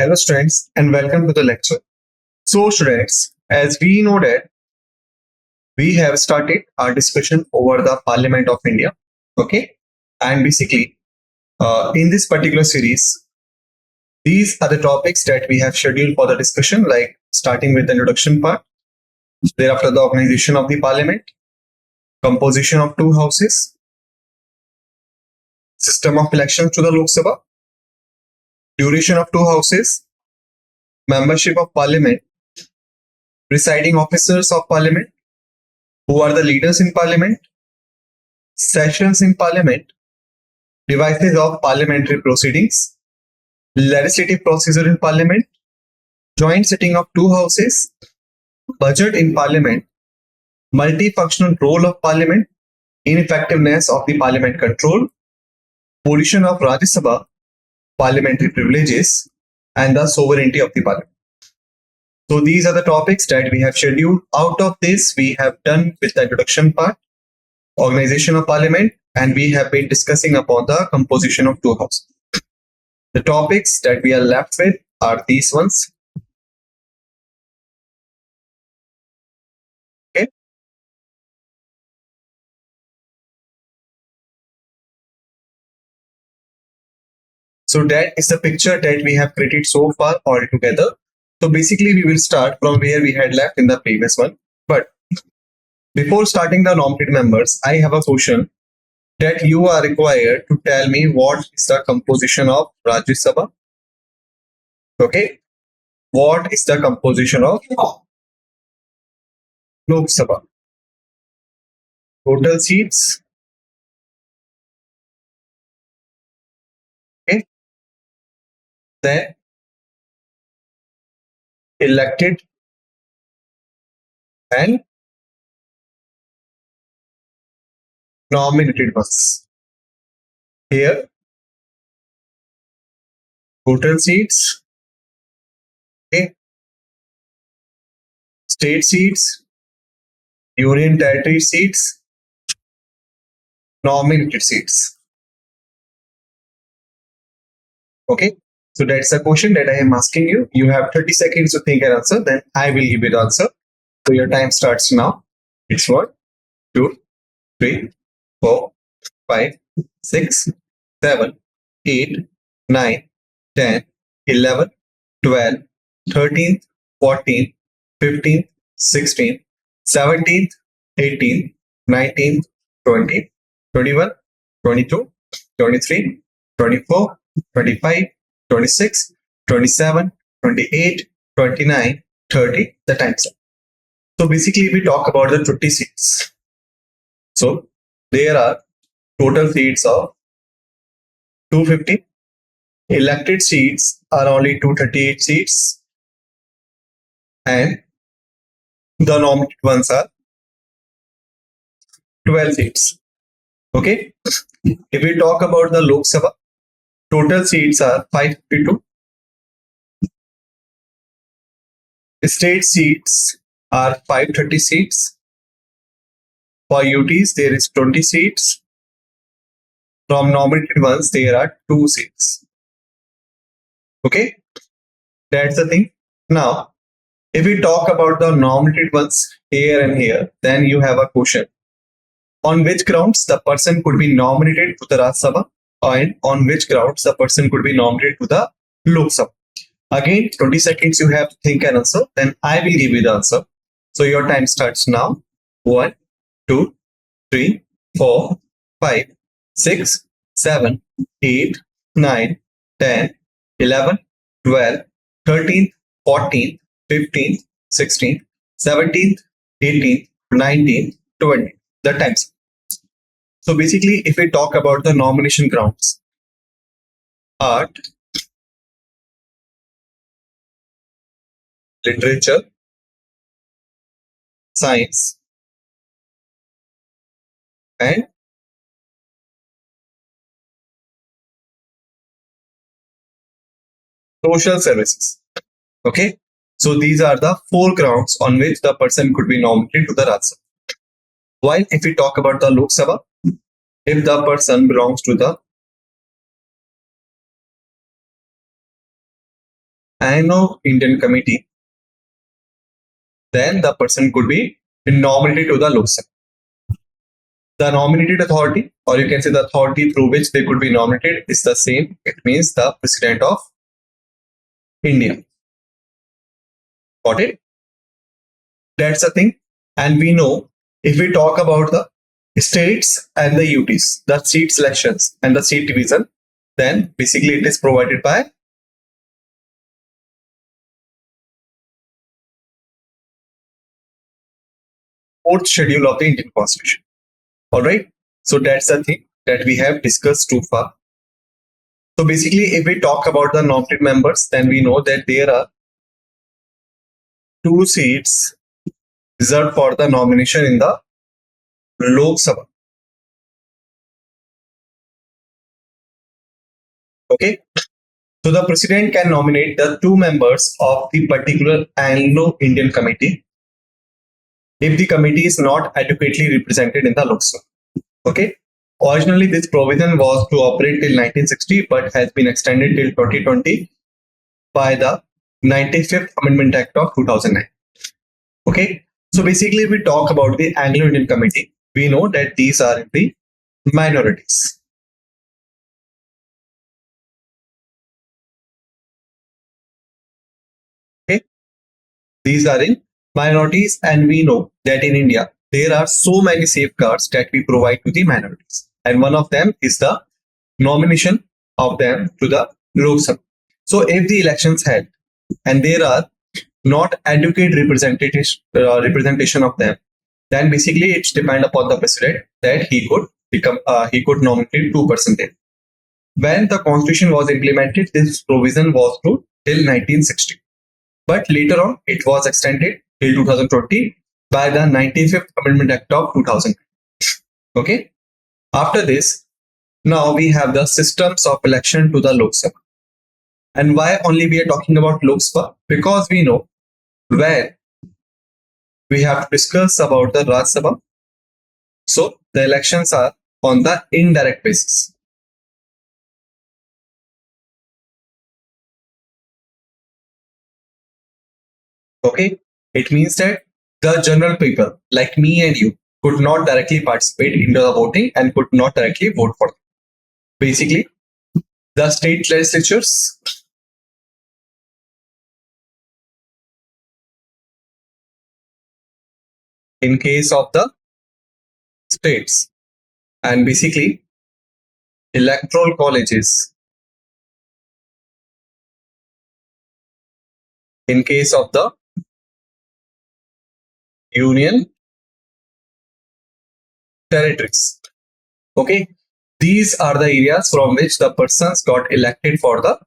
Hello students and welcome to the lecture. So students, as we know that we have started our discussion over the Parliament of India, okay? And basically in this particular series, these are the topics that we have scheduled for the discussion, like starting with the introduction part, thereafter the organization of the Parliament, composition of two houses, system of elections to the Lok Sabha, duration of two houses, membership of Parliament, presiding officers of Parliament, who are the leaders in Parliament, sessions in Parliament, devices of parliamentary proceedings, legislative procedure in Parliament, joint sitting of two houses, budget in Parliament, multifunctional role of Parliament, ineffectiveness of the Parliament control, position of Rajya Sabha, parliamentary privileges, and the sovereignty of the Parliament. So these are the topics that we have scheduled. Out of this, we have done with the introduction part, organization of Parliament, and we have been discussing upon the composition of two houses. The topics that we are left with are these ones. Okay. So that is the picture that we have created so far all together. So basically we will start from where we had left in the previous one. But before starting the nominated members, I have a question that you are required to tell me what is the composition of Rajya Sabha. Okay. What is the composition of Lok Sabha? Total seats. Okay. Then elected and nominated ones. Here, total seats. Okay. State seats, union territory seats, nominated seats. Okay. So that's the question that I am asking you. You have 30 seconds to think and answer. Then I will give you the answer. So your time starts now. It's 1, 2, 3, 4, 5, 6, 7, 8, 9, 10, 11, 12, 13, 14, 15, 16, 17, 18, 19, 20, 21, 22, 23, 24, 25, 26, 27, 28, 29, 30, the time's up. So basically we talk about the 50 seats. So there are total seats of 250. Elected seats are only 238 seats. And the nominated ones are 12 seats. Okay. If we talk about the Lok Sabha, total seats are 552. State seats are 530 seats. For UTs, there is 20 seats. From nominated ones, there are 2 seats. Okay, that's the thing. Now, if we talk about the nominated ones here and here, then you have a question. On which grounds the person could be nominated to the Rajya Sabha, and on which grounds the person could be nominated to the Lok Sabha. Again, 20 seconds you have to think and answer, then I will give you the answer. So your time starts now. 1, 2, 3, 4, 5, 6, 7, 8, 9, 10, 11, 12, 13, 14, 15, 16, 17, 18, 19, 20. The times. So basically, if we talk about the nomination grounds, art, literature, science, and social services. Okay. So these are the 4 grounds on which the person could be nominated to the Rajya Sabha. While if we talk about the Lok Sabha, if the person belongs to the Anglo-Indian Committee, then the person could be nominated to the Lok Sabha. The nominated authority, or you can say the authority through which they could be nominated, is the same. It means the President of India. Got it? That's the thing. And we know, if we talk about the states and the UTs, the seat selections and the seat division, then basically it is provided by fourth schedule of the Indian Constitution. All right. So that's the thing that we have discussed too far. So basically, if we talk about the nominated members, then we know that there are 2 seats reserved for the nomination in the Lok Sabha. Okay. So the president can nominate the 2 members of the particular Anglo-Indian committee if the committee is not adequately represented in the Lok Sabha. Okay. Originally, this provision was to operate till 1960, but has been extended till 2020 by the 95th Amendment Act of 2009. Okay. So basically, we talk about the Anglo-Indian Committee. We know that these are in the minorities. Okay. These are in minorities, and we know that in India, there are so many safeguards that we provide to the minorities. And one of them is the nomination of them to the Lok Sabha. So if the elections held and there are not adequate representation of them, then basically it's depend upon the president that he could nominate 2%. When the constitution was implemented, this provision was to till 1960, but later on it was extended till 2020 by the 95th Amendment Act of 2000. Okay. After this, now we have the systems of election to the Lok Sabha. And why only we are talking about Lok Sabha? Because we know where we have to discuss about the Raj Sabha. So the elections are on the indirect basis. Okay, it means that the general people like me and you could not directly participate into the voting and could not directly vote for them. Basically, the state legislatures in case of the states, and basically electoral colleges in case of the union territories. Okay, these are the areas from which the persons got elected for the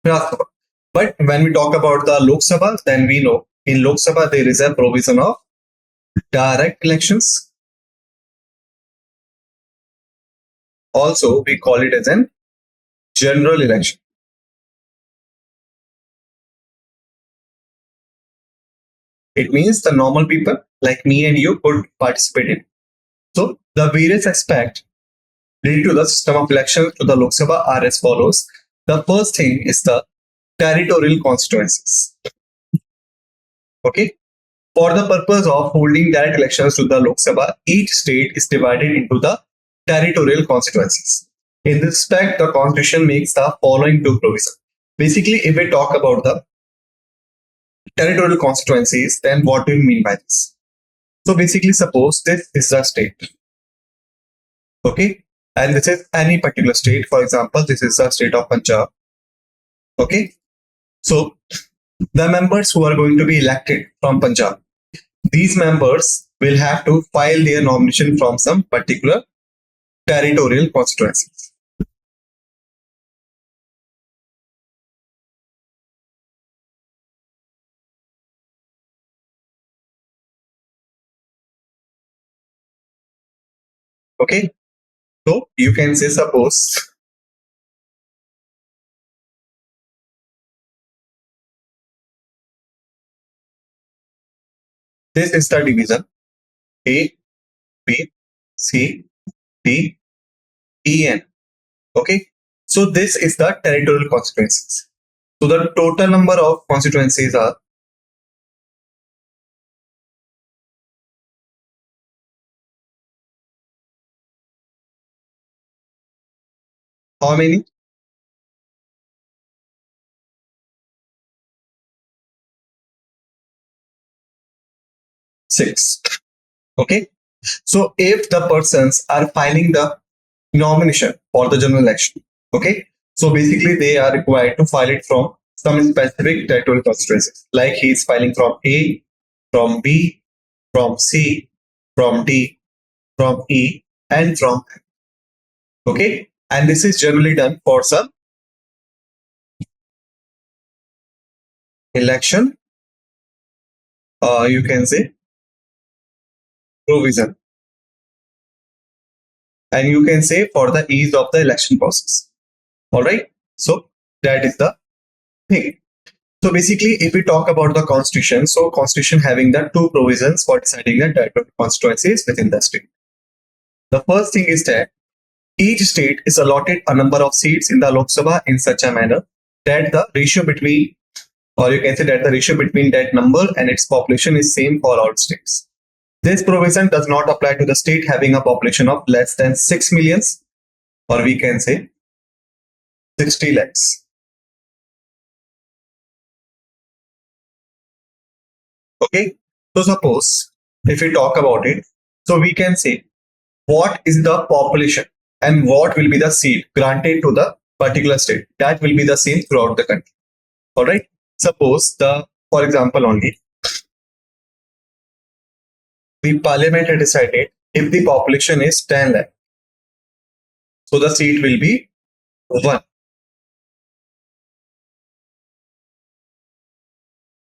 Raj Sabha. But when we talk about the Lok Sabha, then we know in Lok Sabha there is a provision of direct elections. Also, we call it as an general election. It means the normal people like me and you could participate in. So the various aspects related to the system of election to the Lok Sabha are as follows. The first thing is the territorial constituencies. Okay. For the purpose of holding direct elections to the Lok Sabha, each state is divided into the territorial constituencies. In this respect, the constitution makes the following 2 provisions. Basically, if we talk about the territorial constituencies, then what do you mean by this? So basically, suppose this is the state. Okay. And this is any particular state. For example, this is the state of Punjab. Okay. So the members who are going to be elected from Punjab, these members will have to file their nomination from some particular territorial constituencies. Okay. So you can say, suppose this is the division A, B, C, D, E, N. Okay. So this is the territorial constituencies. So the total number of constituencies are how many? 6. Okay. So if the persons are filing the nomination for the general election, okay, so basically they are required to file it from some specific territorial constituencies. Like he is filing from A, from B, from C, from D, from E, and from F. Okay, and this is generally done for some election. You can say provision, and you can say for the ease of the election process. All right. So that is the thing. So basically, if we talk about the constitution, so constitution having the two provisions for deciding the territorial constituencies within the state. The first thing is that each state is allotted a number of seats in the Lok Sabha in such a manner that the ratio between, or you can say that the ratio between that number and its population is same for all states. This provision does not apply to the state having a population of less than 6 millions, or we can say 60 lakhs. Okay, so suppose if we talk about it, so we can say what is the population and what will be the seat granted to the particular state. That will be the same throughout the country. All right. Suppose for example, only the parliament had decided if the population is 10 lakh, so the seat will be 1.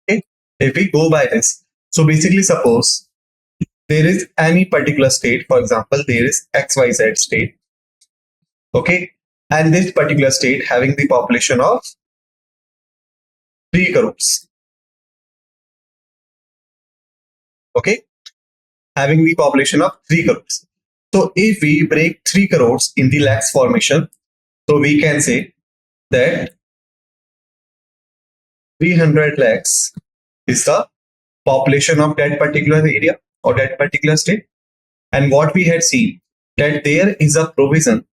Okay. If we go by this, so basically suppose there is any particular state, for example, there is XYZ state. Okay. And this particular state having the population of 3 crores. Okay. Having the population of 3 crores. So if we break 3 crores in the lakhs formation, so we can say that 300 lakhs is the population of that particular area or that particular state. And what we had seen that there is a provision,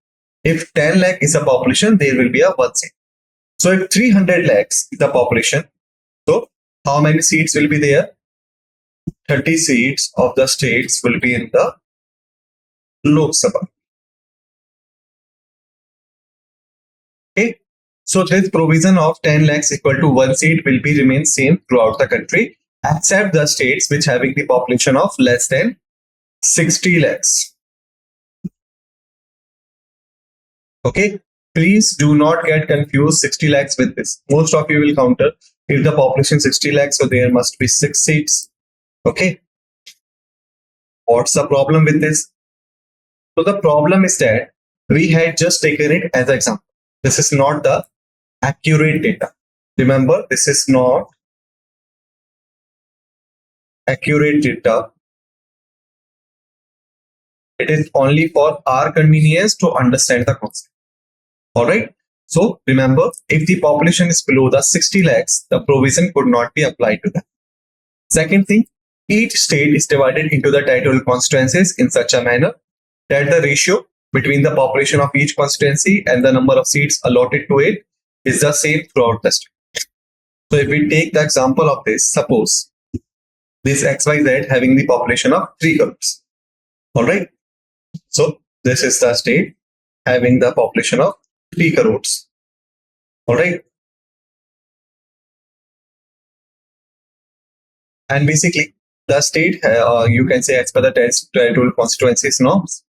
if 10 lakh is a population, there will be a 1 seat. So if 300 lakhs is the population, so how many seats will be there? 30 seats of the states will be in the Lok Sabha. Okay. So this provision of 10 lakhs equal to 1 seat will be remain same throughout the country, except the states which having the population of less than 60 lakhs. Okay. Please do not get confused 60 lakhs with this. Most of you will counter if the population 60 lakhs, so there must be 6 seats. Okay. What's the problem with this? So the problem is that we had just taken it as an example. This is not the accurate data. Remember, this is not accurate data. It is only for our convenience to understand the concept. All right. So remember, if the population is below the 60 lakhs, the provision could not be applied to them. Second thing, each state is divided into the territorial constituencies in such a manner that the ratio between the population of each constituency and the number of seats allotted to it is the same throughout the state. So if we take the example of this, suppose this XYZ having the population of 3 crores. All right. So this is the state having the population of 3 crores. All right. And basically the state, you can say as per the territorial constituencies norms,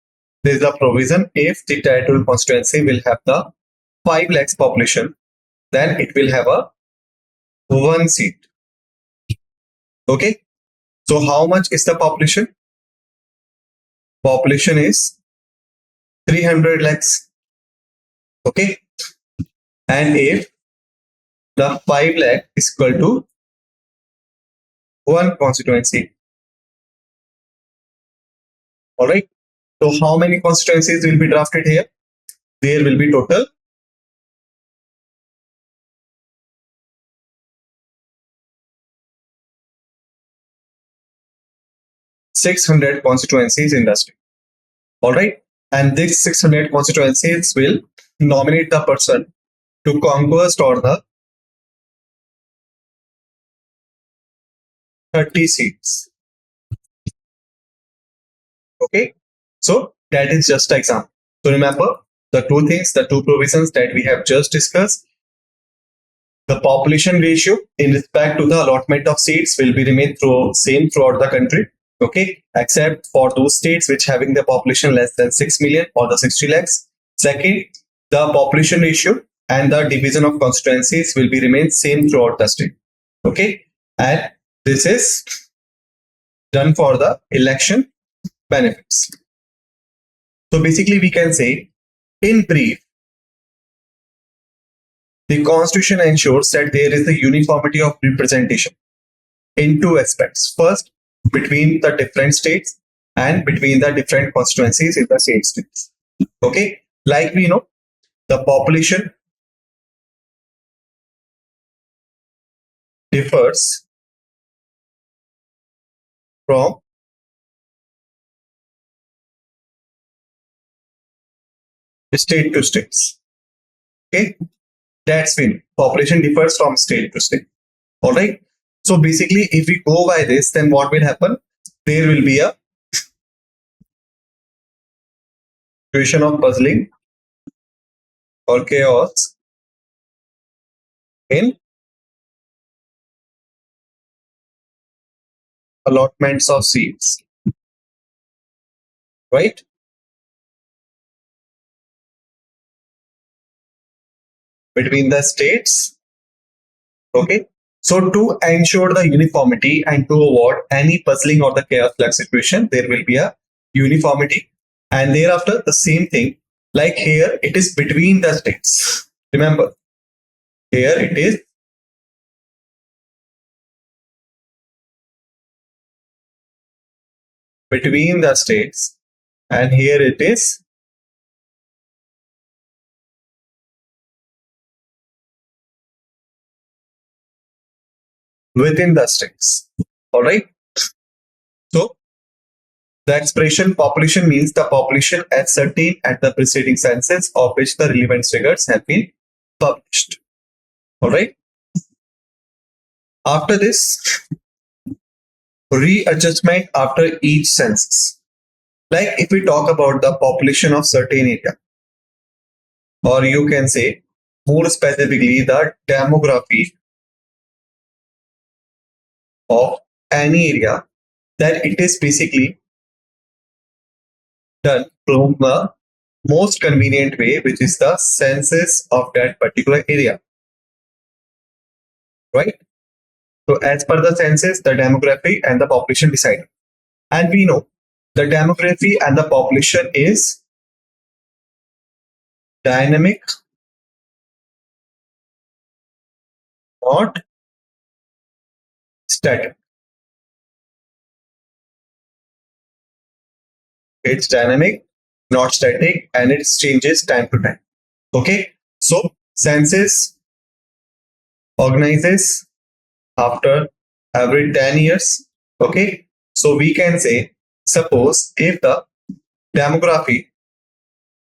there is a provision if the territorial constituency will have the 5 lakhs population, then it will have a 1 seat. Okay. So how much is the population? Population is 300 lakhs. Okay. And if the 5 lakh is equal to 1 constituency. All right. So how many constituencies will be drafted here? There will be total 600 constituencies in the state. All right. And these 600 constituencies will nominate the person to conquest or the 30 seats. Okay. So that is just an example. So remember the two provisions that we have just discussed. The population ratio in respect to the allotment of seats will be remain same throughout the country. Okay, except for those states which having the population less than 6 million or the 60 lakhs. Second, the population ratio and the division of constituencies will be remain same throughout the state. Okay, and this is done for the election benefits. So basically we can say in brief, the constitution ensures that there is a uniformity of representation in two aspects. First, between the different states and between the different constituencies in the same states. Okay, like we know, the population differs from state to states. Okay, that's when population differs from state to state. All right. So basically, if we go by this, then what will happen? There will be a situation of puzzling or chaos in allotments of seats, right? Between the states. Okay. So to ensure the uniformity and to avoid any puzzling or the chaos-like situation, there will be a uniformity. And thereafter, the same thing, like here, it is between the states. Remember, here it is between the states, and here it is within the states. All right. So the expression population means the population ascertained at the preceding census of which the relevant figures have been published. All right. After this, readjustment after each census. Like if we talk about the population of certain area, or you can say more specifically the demography of any area, that it is basically done from the most convenient way, which is the census of that particular area, right? So as per the census, the demography and the population decide. And we know the demography and the population is dynamic, not static. It's dynamic, not static, and it changes time to time. Okay, so census organizes after every 10 years. Okay, so we can say, suppose if the demography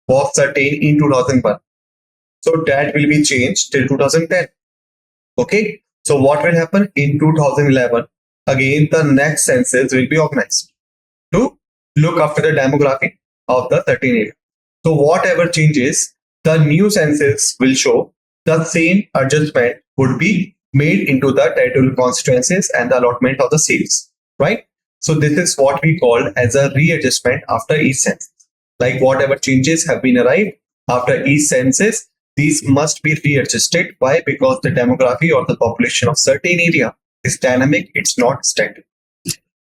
was certain in 2001, so that will be changed till 2010. Okay, so what will happen in 2011? Again, the next census will be organized to look after the demography of the certain area. So whatever changes, the new census will show the same adjustment would be made into the territorial constituencies and the allotment of the seats, right? So this is what we call as a readjustment after each census. Like whatever changes have been arrived after each census, these must be readjusted. Why? Because the demography or the population of certain area is dynamic, it's not static.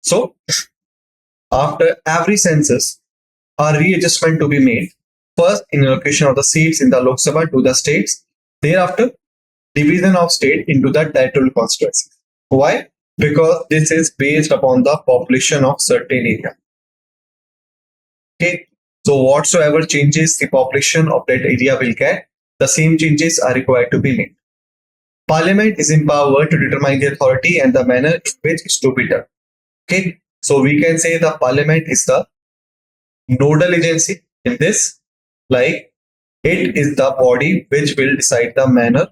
So after every census, a readjustment to be made. First, in allocation of the seats in the Lok Sabha to the states. Thereafter, division of state into the territorial constituencies. Why? Because this is based upon the population of certain area. Okay. So whatsoever changes the population of that area will get, the same changes are required to be made. Parliament is empowered to determine the authority and the manner in which it is to be done. Okay. So we can say the parliament is the nodal agency in this, like it is the body which will decide the manner,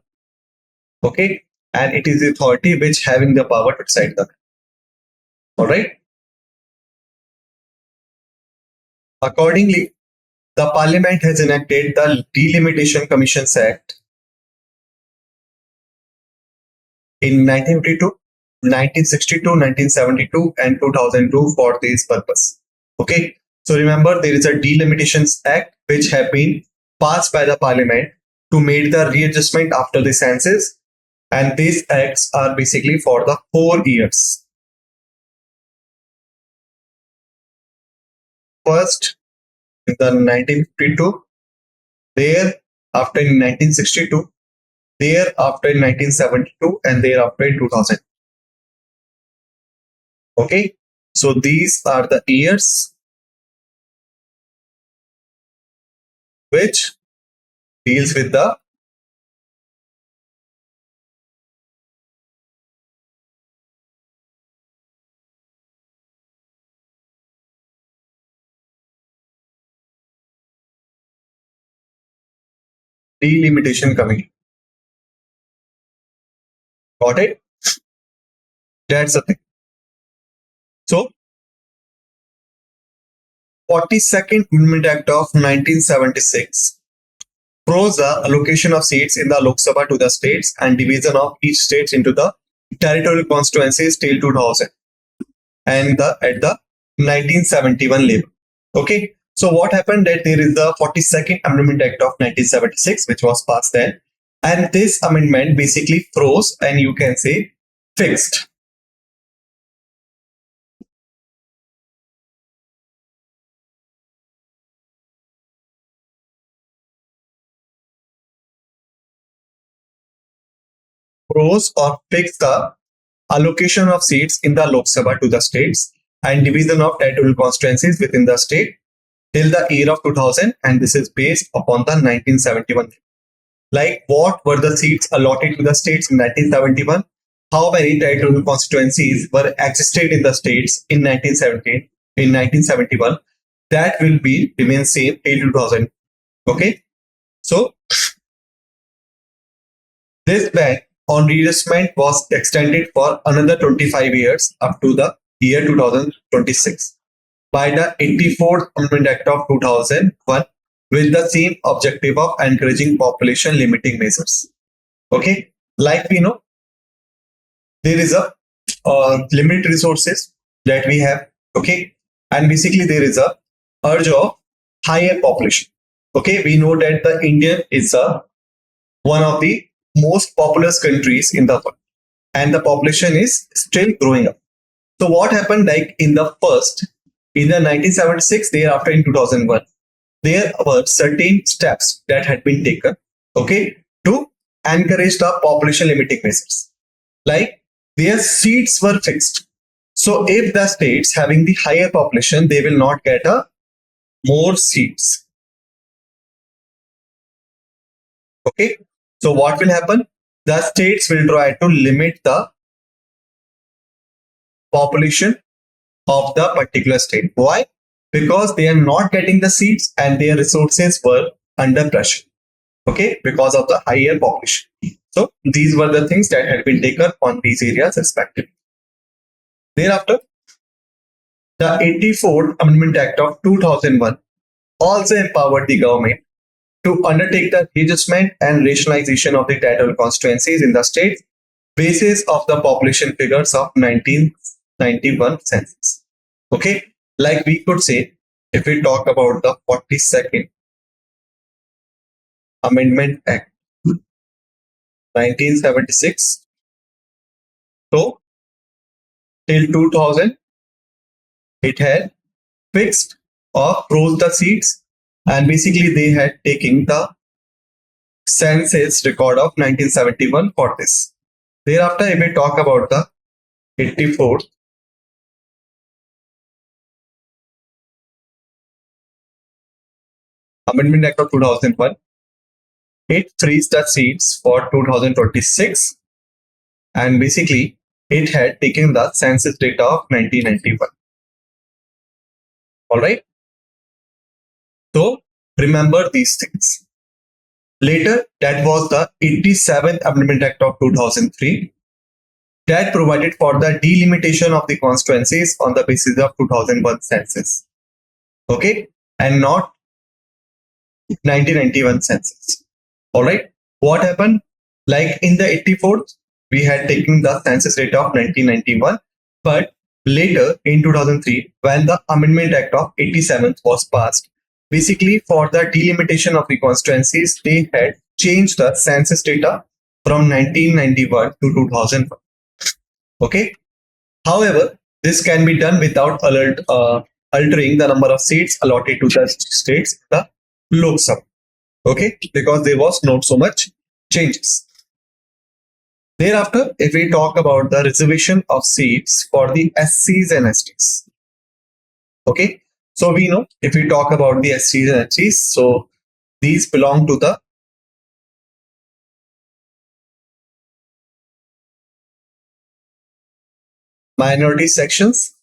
okay, and it is the authority which having the power to decide the manner. All right. Accordingly, the parliament has enacted the Delimitation Commissions Act in 1952, 1962, 1972, and 2002 for this purpose. Okay. So remember, there is a Delimitations Act which have been passed by the parliament to make the readjustment after the census, and these acts are basically for the 4 years. First, in the 1952, there after in 1962, there after in 1972, and thereafter in 2000. Okay, so these are the years which deals with the delimitation committee. Got it? That's the thing. So 42nd Amendment Act of 1976 froze the allocation of seats in the Lok Sabha to the states and division of each state into the territorial constituencies till 2000 and at the 1971 level. Okay, so what happened that there is the 42nd Amendment Act of 1976 which was passed then, and this amendment basically froze and you can say fixed or fixed the allocation of seats in the Lok Sabha to the states and division of territorial constituencies within the state till the year of 2000, and this is based upon the 1971. Like what were the seats allotted to the states in 1971? How many territorial constituencies were existed in the states in 1917, in 1971? That will be remain same till 2000. Okay, so this ban on readjustment was extended for another 25 years up to the year 2026 by the 84th Amendment Act of 2001 with the same objective of encouraging population limiting measures. Okay, like we know, there is a limited resources that we have. Okay, and basically there is a urge of higher population. Okay, we know that the Indian is one of the most populous countries in the world, and the population is still growing up. So what happened, like in the 1976, thereafter in 2001, there were certain steps that had been taken, okay, to encourage the population limiting measures. Like their seats were fixed. So if the states having the higher population, they will not get more seats. Okay. So what will happen? The states will try to limit the population of the particular state. Why? Because they are not getting the seats and their resources were under pressure. Okay, because of the higher population. So these were the things that had been taken on these areas respectively. Thereafter, the 84th Amendment Act of 2001 also empowered the government to undertake the readjustment and rationalization of the territorial constituencies in the state basis of the population figures of 1991 census. Okay, like we could say, if we talk about the 42nd Amendment Act 1976, so till 2000, it had fixed or froze the seats, and basically they had taken the census record of 1971 for this. Thereafter, if we talk about the 84th Amendment Act of 2001, it frees the seats for 2026, and basically it had taken the census data of 1991. All right. So remember these things. Later, that was the 87th Amendment Act of 2003 that provided for the delimitation of the constituencies on the basis of 2001 census. Okay, and not 1991 census. All right. What happened? Like in the 84th, we had taken the census data of 1991, but later in 2003, when the Amendment Act of 87th was passed, basically for the delimitation of the constituencies, they had changed the census data from 1991 to 2001. Okay. However, this can be done without altering the number of seats allotted to the states in the Lok Sabha. Okay, because there was not so much changes. Thereafter, if we talk about the reservation of seats for the SCs and STs. Okay, so we know if we talk about the SCs and STs, so these belong to the minority sections.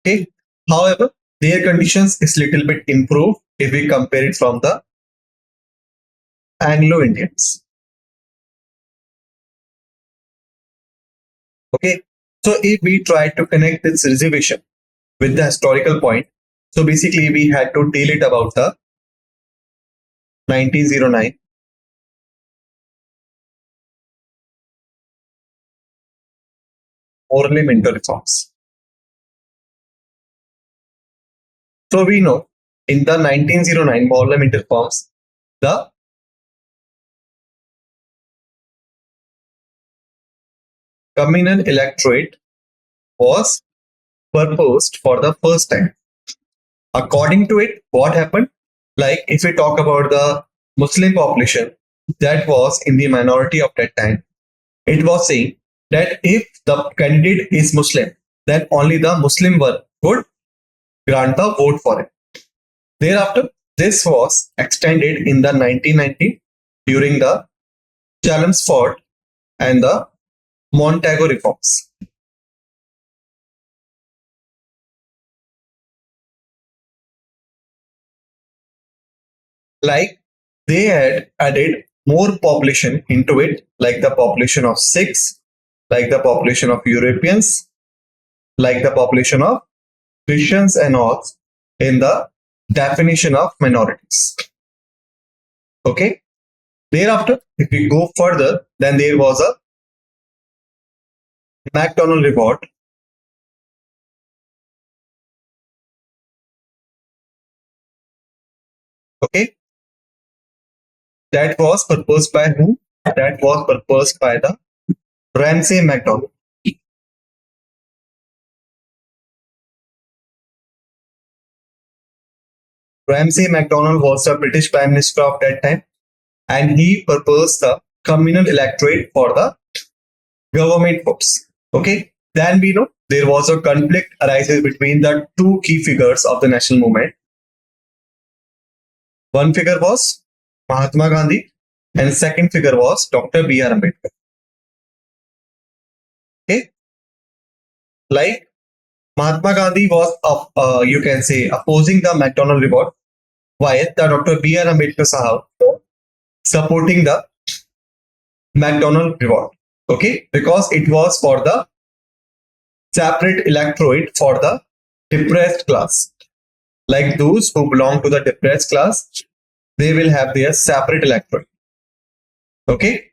Okay, however, their conditions is little bit improved if we compare it from the Anglo-Indians. Okay, so if we try to connect this reservation with the historical point, so basically we had to deal it about the 1909 ornamental reforms. So we know in the 1909 ornamental reforms, the communal electorate was proposed for the first time. According to it, what happened? Like if we talk about the Muslim population that was in the minority of that time, it was saying that if the candidate is Muslim, then only the Muslim one would grant the vote for it. Thereafter, this was extended in the 1990 during the Chelmsford and the Montagu reforms. Like they had added more population into it, like the population of Sikhs, like the population of Europeans, like the population of Christians and all in the definition of minorities. Okay. Thereafter, if we go further, then there was a McDonald report. Okay. That was proposed by whom? That was proposed by the Ramsay MacDonald. Ramsay MacDonald was the British Prime Minister of that time, and he proposed the communal electorate for the government votes. Okay, then we know there was a conflict arises between the two key figures of the national movement. One figure was Mahatma Gandhi, and second figure was Dr. B.R. Ambedkar. Okay, like Mahatma Gandhi was, you can say, opposing the McDonald report, while the Dr. B.R. Ambedkar Sahab supporting the McDonald report. Okay, because it was for the separate electorate for the depressed class. Like those who belong to the depressed class, they will have their separate electorate. Okay,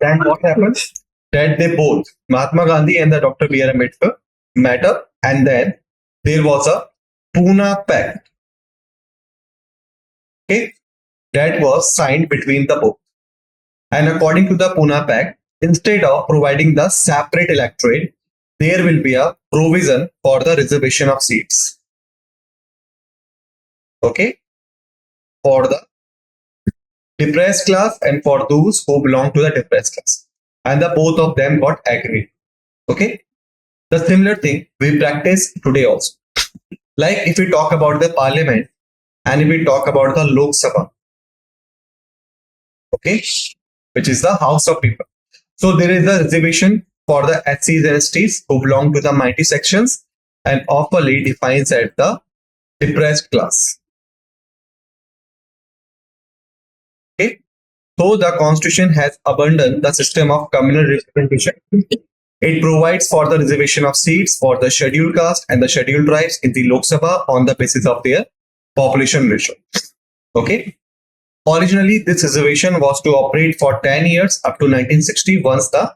then what happens? That they both, Mahatma Gandhi and the Dr. B.R. Ambedkar, met up, and then there was a Pune Pact. Okay, that was signed between the both. And according to the Pune Pact, instead of providing the separate electorate, there will be a provision for the reservation of seats. Okay, for the depressed class and for those who belong to the depressed class. And the both of them got agreed. Okay, the similar thing we practice today also. Like if we talk about the parliament and if we talk about the Lok Sabha, okay, which is the House of People. So there is a reservation for the SCs and STs who belong to the minority sections, and offerly defines at the depressed class. Okay. So the Constitution has abandoned the system of communal representation. It provides for the reservation of seats for the scheduled caste and the scheduled tribes in the Lok Sabha on the basis of their population ratio. Okay. Originally, this reservation was to operate for 10 years up to 1960 once the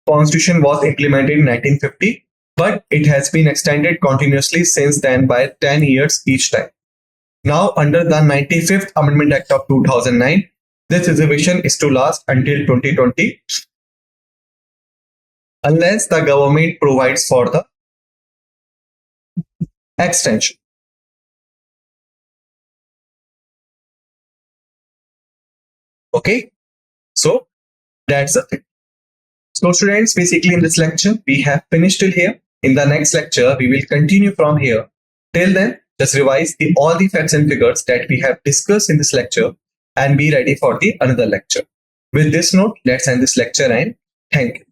Constitution was implemented in 1950, but it has been extended continuously since then by 10 years each time. Now, under the 95th Amendment Act of 2009, this reservation is to last until 2020 unless the government provides for the extension. Okay, so that's the thing. So students, basically in this lecture, we have finished till here. In the next lecture, we will continue from here. Till then, just revise all the facts and figures that we have discussed in this lecture and be ready for the another lecture. With this note, let's end this lecture and thank you.